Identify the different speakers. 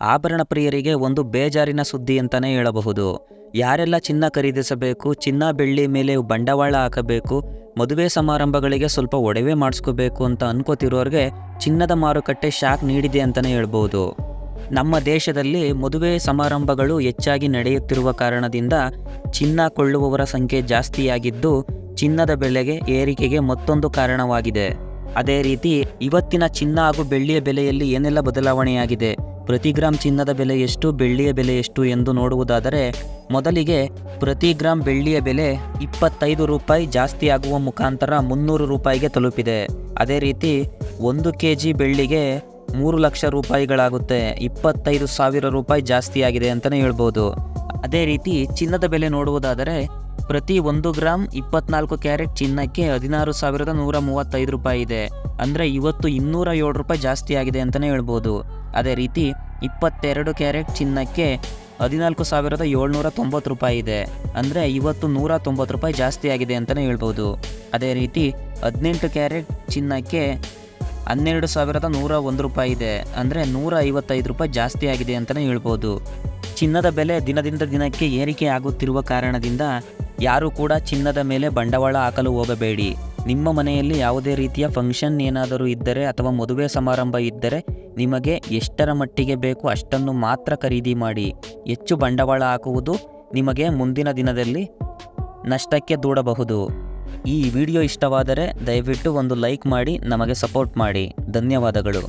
Speaker 1: ಆಭರಣ ಪ್ರಿಯರಿಗೆ ಒಂದು ಬೇಜಾರಿನ ಸುದ್ದಿ ಅಂತಲೇ ಹೇಳಬಹುದು. ಯಾರೆಲ್ಲ ಚಿನ್ನ ಖರೀದಿಸಬೇಕು, ಚಿನ್ನ ಬೆಳ್ಳಿ ಮೇಲೆ ಬಂಡವಾಳ ಹಾಕಬೇಕು, ಮದುವೆ ಸಮಾರಂಭಗಳಿಗೆ ಸ್ವಲ್ಪ ಒಡವೆ ಮಾಡಿಸ್ಕೋಬೇಕು ಅಂತ ಅನ್ಕೋತಿರೋರಿಗೆ ಚಿನ್ನದ ಮಾರುಕಟ್ಟೆ ಶಾಕ್ ನೀಡಿದೆ ಅಂತಲೇ ಹೇಳ್ಬೋದು. ನಮ್ಮ ದೇಶದಲ್ಲಿ ಮದುವೆ ಸಮಾರಂಭಗಳು ಹೆಚ್ಚಾಗಿ ನಡೆಯುತ್ತಿರುವ ಕಾರಣದಿಂದ ಚಿನ್ನ ಕೊಳ್ಳುವವರ ಸಂಖ್ಯೆ ಜಾಸ್ತಿಯಾಗಿದ್ದು ಚಿನ್ನದ ಬೆಲೆಗೆ ಏರಿಕೆಗೆ ಮತ್ತೊಂದು ಕಾರಣವಾಗಿದೆ. ಅದೇ ರೀತಿ ಇವತ್ತಿನ ಚಿನ್ನ ಹಾಗೂ ಬೆಳ್ಳಿಯ ಬೆಲೆಯಲ್ಲಿ ಏನೆಲ್ಲ ಬದಲಾವಣೆಯಾಗಿದೆ, ಪ್ರತಿ ಗ್ರಾಮ್ ಚಿನ್ನದ ಬೆಲೆ ಎಷ್ಟು, ಬೆಳ್ಳಿಯ ಬೆಲೆ ಎಷ್ಟು ಎಂದು ನೋಡುವುದಾದರೆ ಮೊದಲಿಗೆ ಪ್ರತಿ ಗ್ರಾಮ್ ಬೆಳ್ಳಿಯ ಬೆಲೆ 25 ರೂಪಾಯಿ ಜಾಸ್ತಿ ಆಗುವ ಮುಖಾಂತರ 300 ರೂಪಾಯಿಗೆ ತಲುಪಿದೆ. ಅದೇ ರೀತಿ 1 kg ಬೆಳ್ಳಿಗೆ 3 ಲಕ್ಷ ರೂಪಾಯಿಗಳಾಗುತ್ತೆ, 25,000 ರೂಪಾಯಿ ಜಾಸ್ತಿ ಆಗಿದೆ ಅಂತಲೇ ಹೇಳ್ಬೋದು. ಅದೇ ರೀತಿ ಚಿನ್ನದ ಬೆಲೆ ನೋಡುವುದಾದರೆ ಪ್ರತಿ 1 ಗ್ರಾಮ್ 24 ಕ್ಯಾರೆಟ್ ಚಿನ್ನಕ್ಕೆ 16,135 ರೂಪಾಯಿ ಇದೆ. ಅಂದರೆ ಇವತ್ತು 207 ರೂಪಾಯಿ ಜಾಸ್ತಿ ಆಗಿದೆ ಅಂತಲೇ ಹೇಳ್ಬೋದು. ಅದೇ ರೀತಿ 22 ಕ್ಯಾರೆಟ್ ಚಿನ್ನಕ್ಕೆ 14,790 ರೂಪಾಯಿ ಇದೆ. ಅಂದರೆ ಇವತ್ತು 190 ರೂಪಾಯಿ ಜಾಸ್ತಿ ಆಗಿದೆ ಅಂತಲೇ ಹೇಳ್ಬೋದು. ಅದೇ ರೀತಿ 18 ಕ್ಯಾರೆಟ್ ಚಿನ್ನಕ್ಕೆ 12,101 ರೂಪಾಯಿ ಇದೆ. ಅಂದರೆ 155 ರೂಪಾಯಿ ಜಾಸ್ತಿ ಆಗಿದೆ ಅಂತಲೇ ಹೇಳ್ಬೋದು. ಚಿನ್ನದ ಬೆಲೆ ದಿನದಿಂದ ದಿನಕ್ಕೆ ಏರಿಕೆ ಆಗುತ್ತಿರುವ ಕಾರಣದಿಂದ ಯಾರೂ ಕೂಡ ಚಿನ್ನದ ಮೇಲೆ ಬಂಡವಾಳ ಹಾಕಲು ಹೋಗಬೇಡಿ. ನಿಮ್ಮ ಮನೆಯಲ್ಲಿ ಯಾವುದೇ ರೀತಿಯ ಫಂಕ್ಷನ್ ಏನಾದರೂ ಇದ್ದರೆ ಅಥವಾ ಮದುವೆ ಸಮಾರಂಭ ಇದ್ದರೆ ನಿಮಗೆ ಎಷ್ಟರ ಮಟ್ಟಿಗೆ ಬೇಕು ಅಷ್ಟನ್ನು ಮಾತ್ರ ಖರೀದಿ ಮಾಡಿ. ಹೆಚ್ಚು ಬಂಡವಾಳ ಹಾಕುವುದು ನಿಮಗೆ ಮುಂದಿನ ದಿನದಲ್ಲಿ ನಷ್ಟಕ್ಕೆ ದೂಡಬಹುದು. ಈ ವಿಡಿಯೋ ಇಷ್ಟವಾದರೆ ದಯವಿಟ್ಟು ಒಂದು ಲೈಕ್ ಮಾಡಿ ನಮಗೆ ಸಪೋರ್ಟ್ ಮಾಡಿ. ಧನ್ಯವಾದಗಳು.